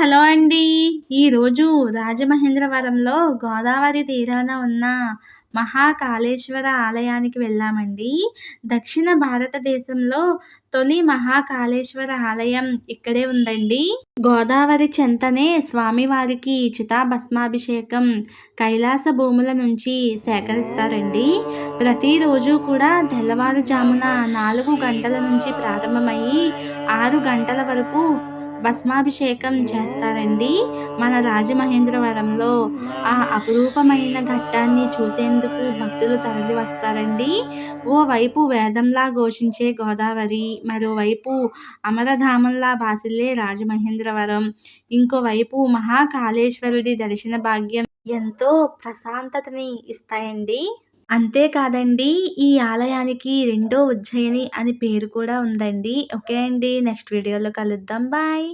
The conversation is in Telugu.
హలో అండి. ఈరోజు రాజమహేంద్రవరంలో గోదావరి తీరాన ఉన్న మహాకాళేశ్వర ఆలయానికి వెళ్ళామండి. దక్షిణ భారతదేశంలో తొలి మహాకాళేశ్వర ఆలయం ఇక్కడే ఉందండి. గోదావరి చెంతనే స్వామివారికి చితాభస్మాభిషేకం కైలాస భూముల నుంచి సేకరిస్తారండి. ప్రతిరోజు కూడా తెల్లవారుజామున 4 గంటల నుంచి ప్రారంభమయ్యి 6 గంటల వరకు భస్మాభిషేకం చేస్తారండి. మన రాజమహేంద్రవరంలో ఆ అపురూపమైన ఘట్టాన్ని చూసేందుకు భక్తులు తరలి వస్తారండి. ఓవైపు వేదంలా ఘోషించే గోదావరి, మరోవైపు అమరధామంలా భాసిల్లే రాజమహేంద్రవరం, ఇంకోవైపు మహాకాళేశ్వరుడి దర్శన భాగ్యం ఎంతో ప్రశాంతతని ఇస్తాయండి. అంతేకాదండి, ఈ ఆలయానికి రెండో ఉజ్జయిని అని పేరు కూడా ఉందండి. ఓకే అండి, నెక్స్ట్ వీడియోలో కలుద్దాం. బాయ్.